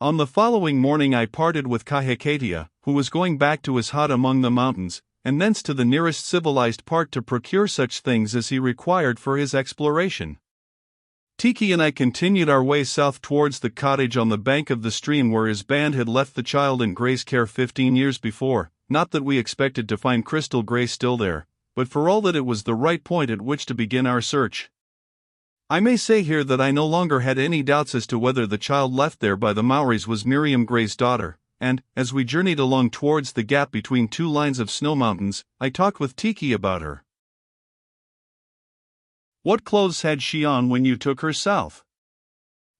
On the following morning I parted with Kahekatia, who was going back to his hut among the mountains, and thence to the nearest civilized part to procure such things as he required for his exploration. Tiki and I continued our way south towards the cottage on the bank of the stream where his band had left the child in Gray's care 15 years before. Not that we expected to find Crystal Gray still there, but for all that it was the right point at which to begin our search. I may say here that I no longer had any doubts as to whether the child left there by the Maoris was Miriam Gray's daughter, and, as we journeyed along towards the gap between two lines of snow mountains, I talked with Tiki about her. "What clothes had she on when you took her south?"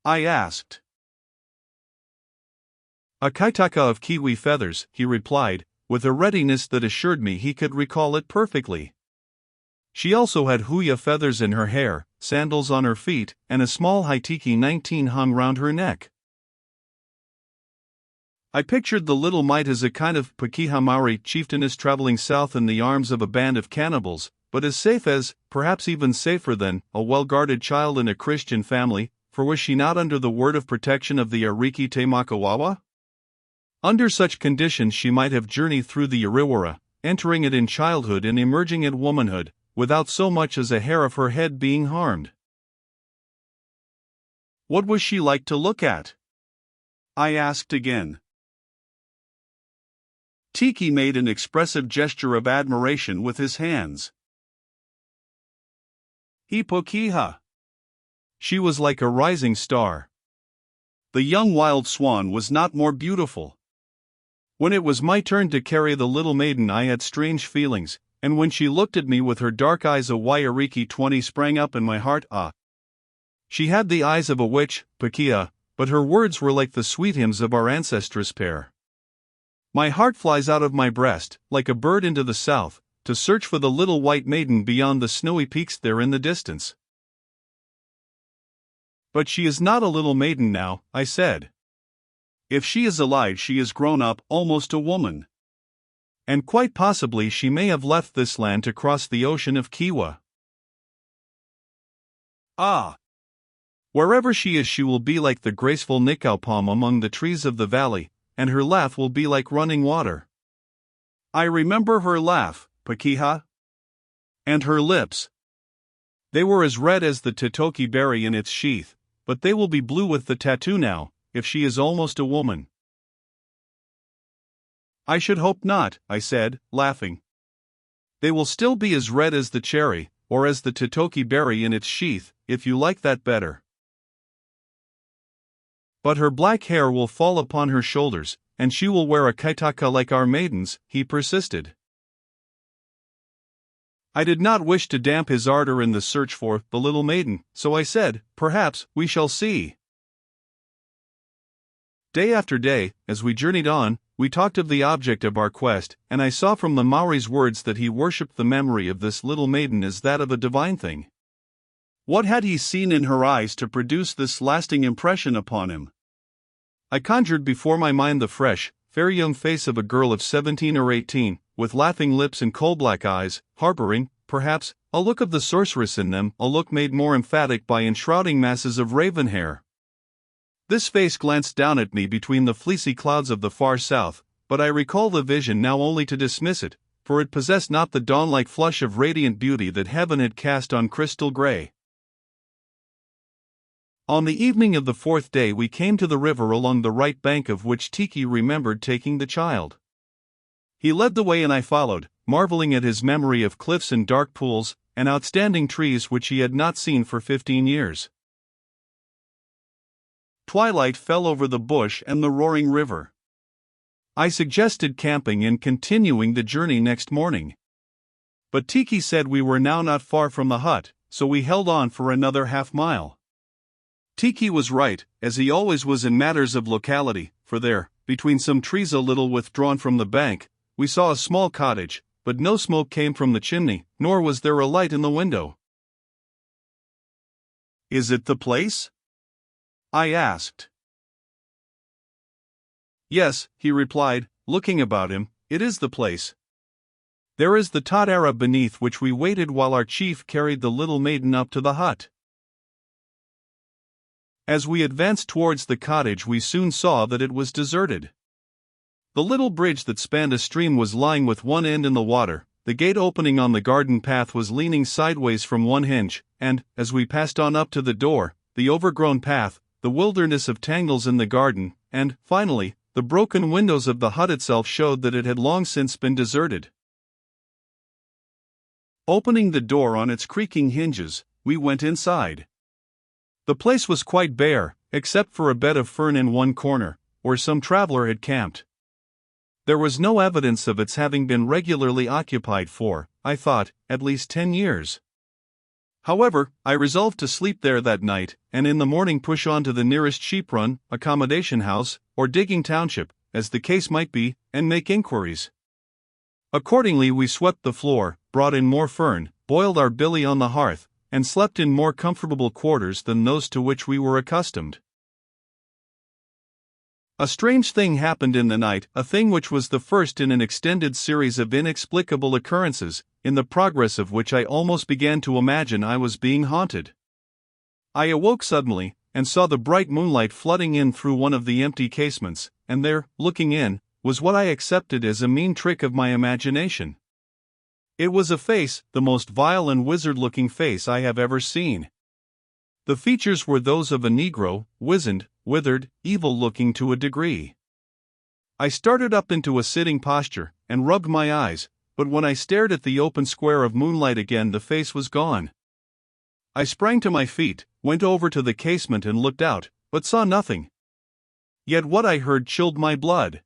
I asked. "A kaitaka of kiwi feathers," he replied, with a readiness that assured me he could recall it perfectly. "She also had huya feathers in her hair, sandals on her feet, and a small haitiki 19 hung round her neck." I pictured the little mite as a kind of Pakeha Maori chieftainess traveling south in the arms of a band of cannibals, but as safe as, perhaps even safer than, a well-guarded child in a Christian family, for was she not under the word of protection of the Ariki Te Makawawa? Under such conditions she might have journeyed through the Uriwara, entering it in childhood and emerging at womanhood, without so much as a hair of her head being harmed. "What was she like to look at?" I asked again. Tiki made an expressive gesture of admiration with his hands. "Hipokiha. She was like a rising star. The young wild swan was not more beautiful." When it was my turn to carry the little maiden I had strange feelings, and when she looked at me with her dark eyes a Wairiki 20 sprang up in my heart. She had the eyes of a witch, Pakeha, but her words were like the sweet hymns of our ancestress pair. My heart flies out of my breast, like a bird into the south, to search for the little white maiden beyond the snowy peaks there in the distance. "But she is not a little maiden now," I said. "If she is alive she is grown up, almost a woman. And quite possibly she may have left this land to cross the ocean of Kiwa. Wherever she is she will be like the graceful nikau palm among the trees of the valley, and her laugh will be like running water." I remember her laugh, Pakeha. And her lips. They were as red as the tatoki berry in its sheath, but they will be blue with the tattoo now, if she is almost a woman. "I should hope not," I said, laughing. "They will still be as red as the cherry, or as the tatoki berry in its sheath, if you like that better." "But her black hair will fall upon her shoulders, and she will wear a kaitaka like our maidens," he persisted. I did not wish to damp his ardor in the search for the little maiden, so I said, "Perhaps we shall see." Day after day, as we journeyed on, we talked of the object of our quest, and I saw from the Maori's words that he worshipped the memory of this little maiden as that of a divine thing. What had he seen in her eyes to produce this lasting impression upon him? I conjured before my mind the fresh, fair young face of a girl of 17 or 18, with laughing lips and coal-black eyes, harboring, perhaps, a look of the sorceress in them, a look made more emphatic by enshrouding masses of raven hair. This face glanced down at me between the fleecy clouds of the far south, but I recall the vision now only to dismiss it, for it possessed not the dawn-like flush of radiant beauty that heaven had cast on Crystal Gray. On the evening of the fourth day we came to the river along the right bank of which Tiki remembered taking the child. He led the way and I followed, marveling at his memory of cliffs and dark pools, and outstanding trees which he had not seen for 15 years. Twilight fell over the bush and the roaring river. I suggested camping and continuing the journey next morning. But Tiki said we were now not far from the hut, so we held on for another half-mile. Tiki was right, as he always was in matters of locality, for there, between some trees a little withdrawn from the bank, we saw a small cottage, but no smoke came from the chimney, nor was there a light in the window. "Is it the place?" I asked. "Yes," he replied, looking about him, "it is the place. There is the tadara beneath which we waited while our chief carried the little maiden up to the hut." As we advanced towards the cottage, we soon saw that it was deserted. The little bridge that spanned a stream was lying with one end in the water, the gate opening on the garden path was leaning sideways from one hinge, and, as we passed on up to the door, the overgrown path, the wilderness of tangles in the garden, and, finally, the broken windows of the hut itself showed that it had long since been deserted. Opening the door on its creaking hinges, we went inside. The place was quite bare, except for a bed of fern in one corner, where some traveler had camped. There was no evidence of its having been regularly occupied for, I thought, at least 10 years. However, I resolved to sleep there that night, and in the morning push on to the nearest sheep run, accommodation house, or digging township, as the case might be, and make inquiries. Accordingly, we swept the floor, brought in more fern, boiled our billy on the hearth, and slept in more comfortable quarters than those to which we were accustomed. A strange thing happened in the night, a thing which was the first in an extended series of inexplicable occurrences, in the progress of which I almost began to imagine I was being haunted. I awoke suddenly, and saw the bright moonlight flooding in through one of the empty casements, and there, looking in, was what I accepted as a mean trick of my imagination. It was a face, the most vile and wizard-looking face I have ever seen. The features were those of a Negro, wizened, withered, evil-looking to a degree. I started up into a sitting posture, and rubbed my eyes, but when I stared at the open square of moonlight again, the face was gone. I sprang to my feet, went over to the casement and looked out, but saw nothing. Yet what I heard chilled my blood.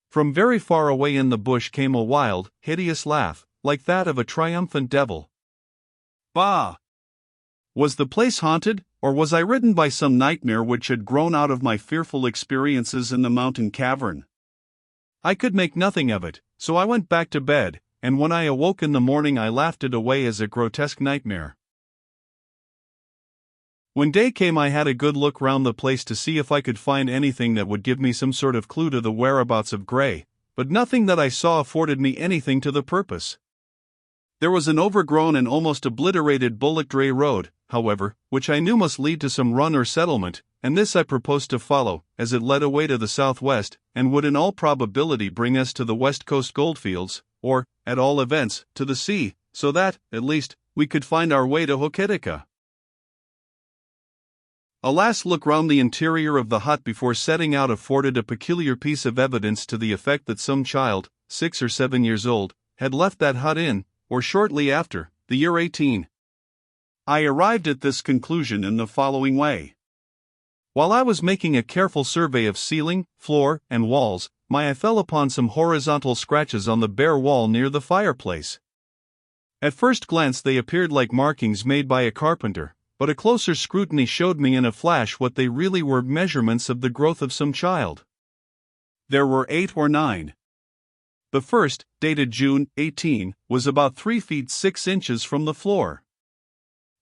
From very far away in the bush came a wild, hideous laugh, like that of a triumphant devil. Bah! Was the place haunted, or was I ridden by some nightmare which had grown out of my fearful experiences in the mountain cavern? I could make nothing of it, so I went back to bed, and when I awoke in the morning I laughed it away as a grotesque nightmare. When day came, I had a good look round the place to see if I could find anything that would give me some sort of clue to the whereabouts of Gray, but nothing that I saw afforded me anything to the purpose. There was an overgrown and almost obliterated bullock-dray road, however, which I knew must lead to some run or settlement, and this I proposed to follow, as it led away to the southwest, and would in all probability bring us to the west coast goldfields, or, at all events, to the sea, so that, at least, we could find our way to Hokitika. A last look round the interior of the hut before setting out afforded a peculiar piece of evidence to the effect that some child, 6 or 7 years old, had left that hut in, or shortly after, the year 18. I arrived at this conclusion in the following way. While I was making a careful survey of ceiling, floor, and walls, my eye fell upon some horizontal scratches on the bare wall near the fireplace. At first glance they appeared like markings made by a carpenter, but a closer scrutiny showed me in a flash what they really were: measurements of the growth of some child. There were 8 or 9. The first, dated June 18, was about 3 feet 6 inches from the floor.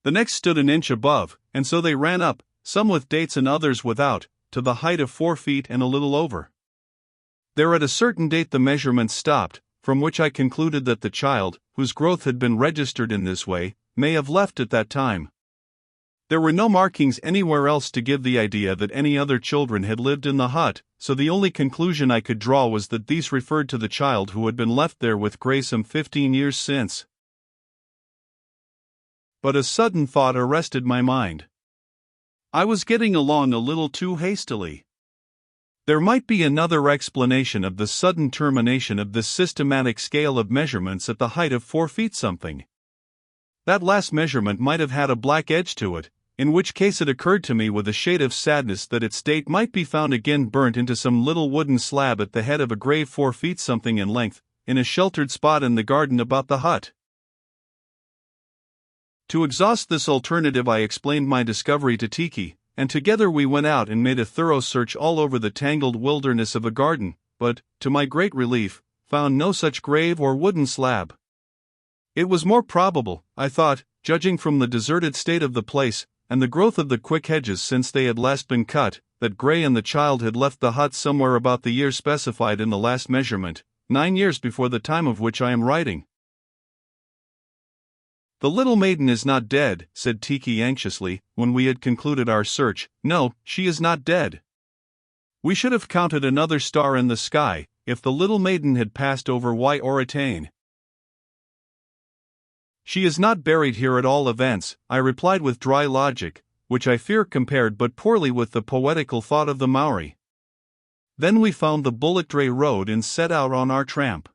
The next stood an inch above, and so they ran up, some with dates and others without, to the height of 4 feet and a little over. There at a certain date the measurements stopped, from which I concluded that the child, whose growth had been registered in this way, may have left at that time. There were no markings anywhere else to give the idea that any other children had lived in the hut, so the only conclusion I could draw was that these referred to the child who had been left there with Gray some 15 years since. But a sudden thought arrested my mind. I was getting along a little too hastily. There might be another explanation of the sudden termination of this systematic scale of measurements at the height of 4 feet something. That last measurement might have had a black edge to it, in which case it occurred to me with a shade of sadness that its date might be found again burnt into some little wooden slab at the head of a grave 4 feet something in length, in a sheltered spot in the garden about the hut. To exhaust this alternative I explained my discovery to Tiki, and together we went out and made a thorough search all over the tangled wilderness of a garden, but, to my great relief, found no such grave or wooden slab. It was more probable, I thought, judging from the deserted state of the place, and the growth of the quick hedges since they had last been cut, that Gray and the child had left the hut somewhere about the year specified in the last measurement, 9 years before the time of which I am writing. "The little maiden is not dead," said Tiki anxiously, when we had concluded our search. "No, she is not dead. We should have counted another star in the sky, if the little maiden had passed over Oratane." "She is not buried here at all events," I replied with dry logic, which I fear compared but poorly with the poetical thought of the Maori. Then we found the bullock dray road and set out on our tramp.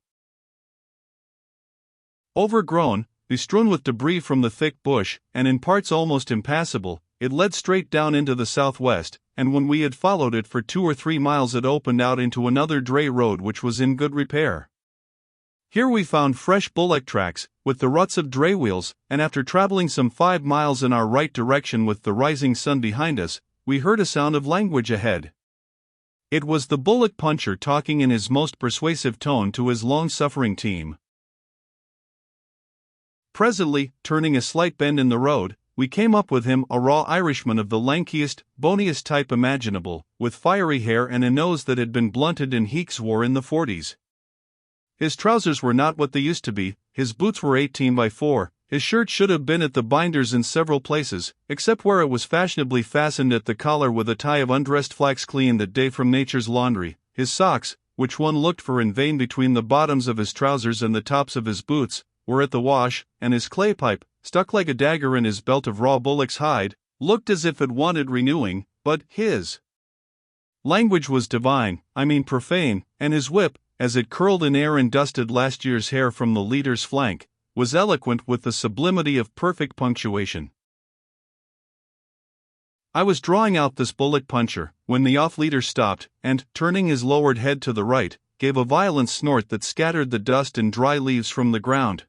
Overgrown, bestrewn with debris from the thick bush, and in parts almost impassable, it led straight down into the southwest, and when we had followed it for 2 or 3 miles it opened out into another dray road which was in good repair. Here we found fresh bullock tracks, with the ruts of dray wheels, and after traveling some 5 miles in our right direction with the rising sun behind us, we heard a sound of language ahead. It was the bullock puncher talking in his most persuasive tone to his long-suffering team. Presently, turning a slight bend in the road, we came up with him, a raw Irishman of the lankiest, boniest type imaginable, with fiery hair and a nose that had been blunted in Heek's War in the 40s. His trousers were not what they used to be, his boots were 18x4, his shirt should have been at the binders in several places, except where it was fashionably fastened at the collar with a tie of undressed flax cleaned that day from nature's laundry. His socks, which one looked for in vain between the bottoms of his trousers and the tops of his boots, were at the wash, and his clay pipe, stuck like a dagger in his belt of raw bullock's hide, looked as if it wanted renewing, but his language was divine, I mean profane, and his whip, as it curled in air and dusted last year's hair from the leader's flank, was eloquent with the sublimity of perfect punctuation. I was drawing out this bullock puncher, when the off-leader stopped, and, turning his lowered head to the right, gave a violent snort that scattered the dust and dry leaves from the ground.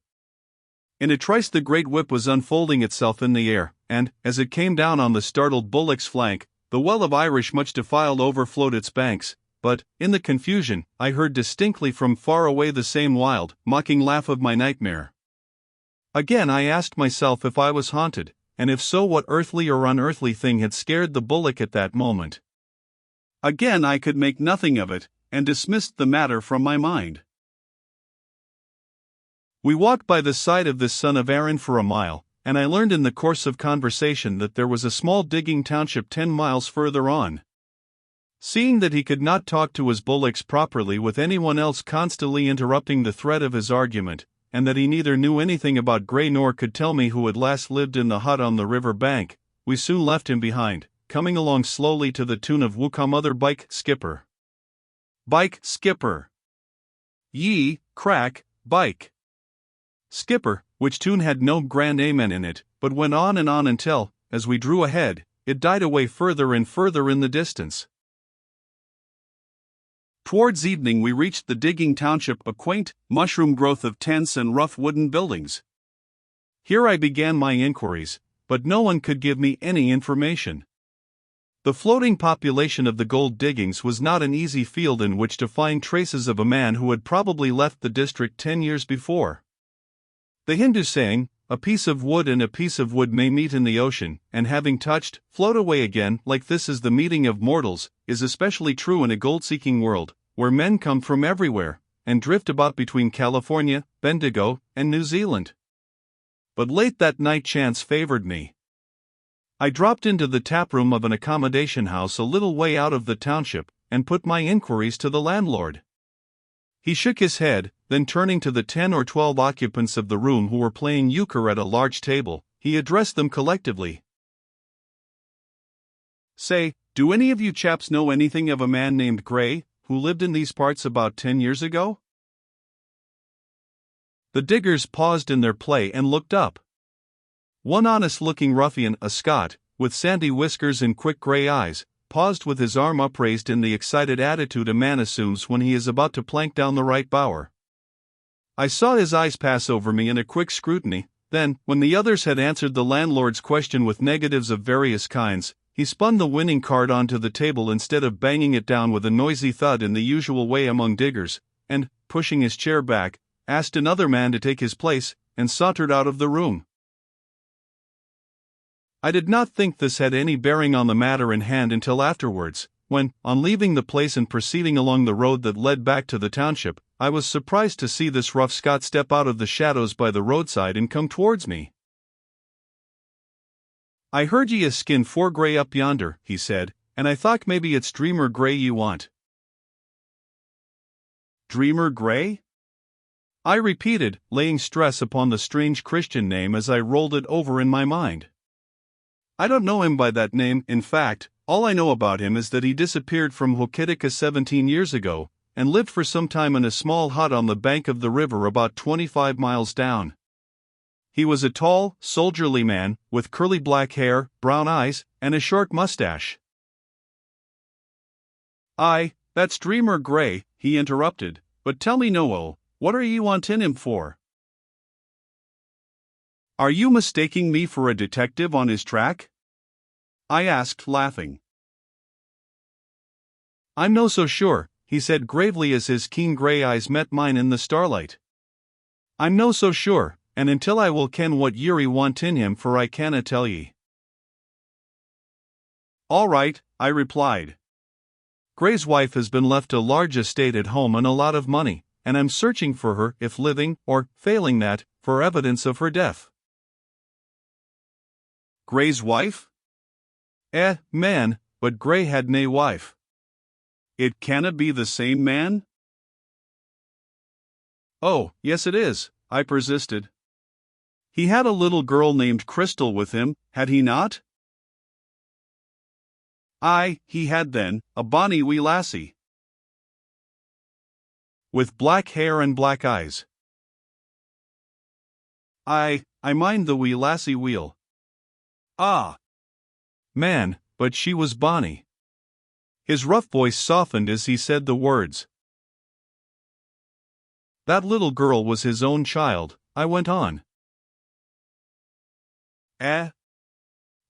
In a trice the great whip was unfolding itself in the air, and, as it came down on the startled bullock's flank, the well of Irish much defiled overflowed its banks, but, in the confusion, I heard distinctly from far away the same wild, mocking laugh of my nightmare. Again I asked myself if I was haunted, and if so what earthly or unearthly thing had scared the bullock at that moment. Again I could make nothing of it, and dismissed the matter from my mind. We walked by the side of this son of Erin for a mile, and I learned in the course of conversation that there was a small digging township 10 miles further on. Seeing that he could not talk to his bullocks properly with anyone else constantly interrupting the thread of his argument, and that he neither knew anything about Gray nor could tell me who had last lived in the hut on the river bank, we soon left him behind, coming along slowly to the tune of "Woocomother Bike Skipper. Bike Skipper. Ye, crack, bike Skipper," which tune had no grand amen in it, but went on until, as we drew ahead, it died away further and further in the distance. Towards evening we reached the digging township, a quaint, mushroom growth of tents and rough wooden buildings. Here I began my inquiries, but no one could give me any information. The floating population of the gold diggings was not an easy field in which to find traces of a man who had probably left the district 10 years before. The Hindu saying, "A piece of wood and a piece of wood may meet in the ocean, and having touched, float away again, like this is the meeting of mortals," is especially true in a gold-seeking world, where men come from everywhere, and drift about between California, Bendigo, and New Zealand. But late that night chance favored me. I dropped into the taproom of an accommodation house a little way out of the township, and put my inquiries to the landlord. He shook his head, then turning to the 10 or 12 occupants of the room who were playing euchre at a large table, he addressed them collectively. "Say, do any of you chaps know anything of a man named Gray, who lived in these parts about 10 years ago?" The diggers paused in their play and looked up. One honest-looking ruffian, a Scot, with sandy whiskers and quick gray eyes, paused with his arm upraised in the excited attitude a man assumes when he is about to plank down the right bower. I saw his eyes pass over me in a quick scrutiny, then, when the others had answered the landlord's question with negatives of various kinds, he spun the winning card onto the table instead of banging it down with a noisy thud in the usual way among diggers, and, pushing his chair back, asked another man to take his place, and sauntered out of the room. I did not think this had any bearing on the matter in hand until afterwards, when, on leaving the place and proceeding along the road that led back to the township, I was surprised to see this rough Scot step out of the shadows by the roadside and come towards me. I heard ye is skin 4 Grey up yonder, he said, and I thought maybe it's Dreamer Grey ye want. Dreamer Grey? I repeated, laying stress upon the strange Christian name as I rolled it over in my mind. I don't know him by that name. In fact, all I know about him is that he disappeared from Hokitika 17 years ago, and lived for some time in a small hut on the bank of the river about 25 miles down. He was a tall, soldierly man, with curly black hair, brown eyes, and a short mustache. "Aye, that's Dreamer Grey," he interrupted, "but tell me no, what are ye wantin' him for?" "Are you mistaking me for a detective on his track?" I asked, laughing. "I'm no so sure," he said gravely as his keen grey eyes met mine in the starlight. "I'm no so sure, and until I will ken what ye're wantin' him for I canna tell ye." "All right," I replied. "Grey's wife has been left a large estate at home and a lot of money, and I'm searching for her, if living, or, failing that, for evidence of her death." "Grey's wife?" Man, but Grey had nae wife." "It canna be the same man?" "Oh, yes it is," I persisted. "He had a little girl named Crystal with him, had he not?" "Aye, he had then, a bonny wee lassie." "With black hair and black eyes." "I mind the wee lassie weel." "Ah, man, but she was bonny." His rough voice softened as he said the words. "That little girl was his own child," I went on.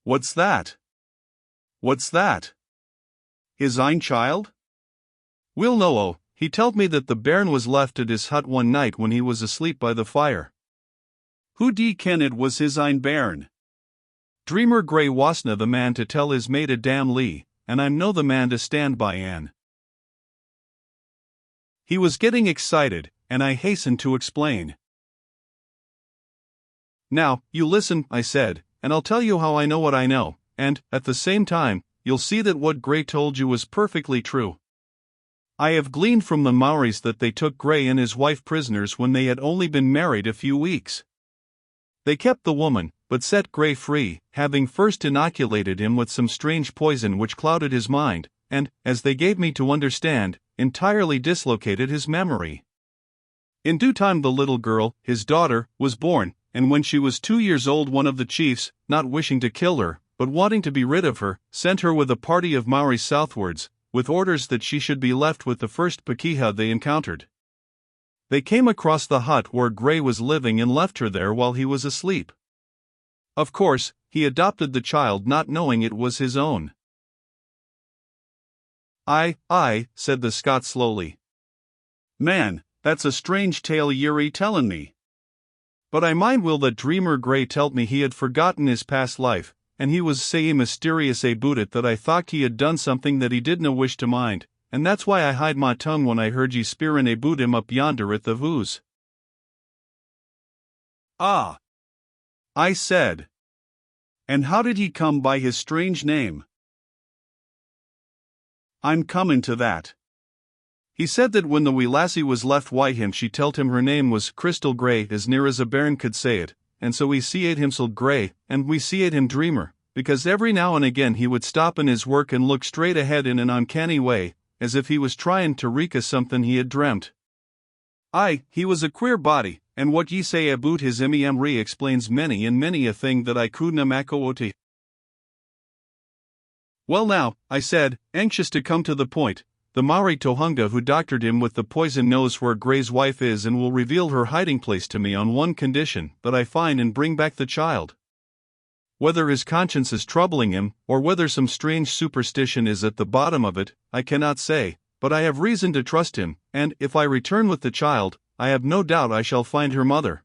What's that? What's that? His ain child? Will no, he told me that the bairn was left at his hut one night when he was asleep by the fire. Who dee ken it was his ain bairn? Dreamer Grey wasna the man to tell his mate a damn lee, and I'm no the man to stand by Anne. He was getting excited, and I hastened to explain. "Now, you listen," I said, "and I'll tell you how I know what I know, and, at the same time, you'll see that what Grey told you was perfectly true. I have gleaned from the Maoris that they took Grey and his wife prisoners when they had only been married a few weeks. They kept the woman, but set Grey free, having first inoculated him with some strange poison which clouded his mind, and, as they gave me to understand, entirely dislocated his memory. In due time the little girl, his daughter, was born, and when she was 2 years old one of the chiefs, not wishing to kill her, but wanting to be rid of her, sent her with a party of Maoris southwards, with orders that she should be left with the first Pakeha they encountered. They came across the hut where Grey was living and left her there while he was asleep. Of course, he adopted the child not knowing it was his own." Aye, said the Scot slowly. "Man, that's a strange tale ye're tellin' me. But I mind will that Dreamer Grey tell't me he had forgotten his past life, and he was sae mysterious aboot it that I thought he had done something that he didna wish to mind, and that's why I hide my tongue when I heard ye speirin' aboot him up yonder at the Voos." "Ah," I said. "And how did he come by his strange name?" "I'm comin' to that. He said that when the wee lassie was left wi' him she tell't him her name was Crystal Grey as near as a bairn could say it, and so we see'd him so Grey, and we see'd him Dreamer, because every now and again he would stop in his work and look straight ahead in an uncanny way, as if he was tryin' to reek o' somethin' he had dreamt. Aye, he was a queer body, and what ye say aboot his Emry explains many and many a thing that I couldna mak oot. Well now, I said, anxious to come to the point, the Maori Tohunga who doctored him with the poison knows where Grey's wife is and will reveal her hiding place to me on one condition, that I find and bring back the child. Whether his conscience is troubling him, or whether some strange superstition is at the bottom of it, I cannot say, but I have reason to trust him, and, if I return with the child, I have no doubt I shall find her mother.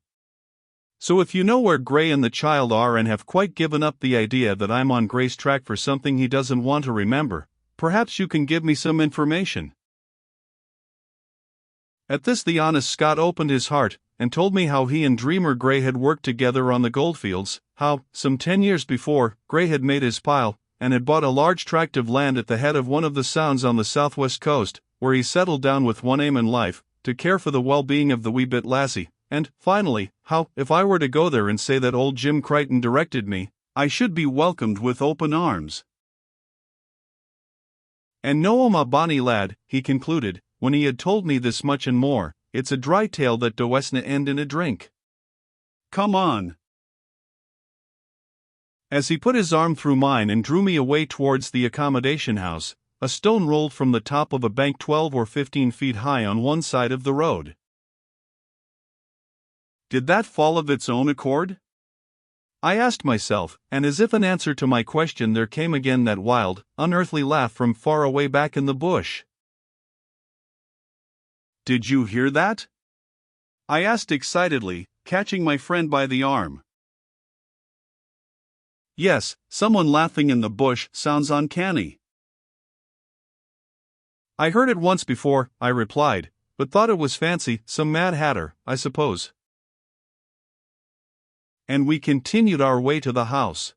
So if you know where Grey and the child are and have quite given up the idea that I'm on Grey's track for something he doesn't want to remember, perhaps you can give me some information." At this the honest Scot opened his heart, and told me how he and Dreamer Grey had worked together on the goldfields, how, some 10 years before, Gray had made his pile, and had bought a large tract of land at the head of one of the sounds on the southwest coast, where he settled down with one aim in life, to care for the well-being of the wee bit lassie, and, finally, how, if I were to go there and say that old Jim Crichton directed me, I should be welcomed with open arms. "And no, my bonny lad," he concluded, when he had told me this much and more, "it's a dry tale that doesna end in a drink. Come on." As he put his arm through mine and drew me away towards the accommodation house, a stone rolled from the top of a bank 12 or 15 feet high on one side of the road. Did that fall of its own accord? I asked myself, and as if in answer to my question there came again that wild, unearthly laugh from far away back in the bush. "Did you hear that?" I asked excitedly, catching my friend by the arm. "Yes, someone laughing in the bush sounds uncanny." "I heard it once before," I replied, "but thought it was fancy, some mad hatter, I suppose." And we continued our way to the house.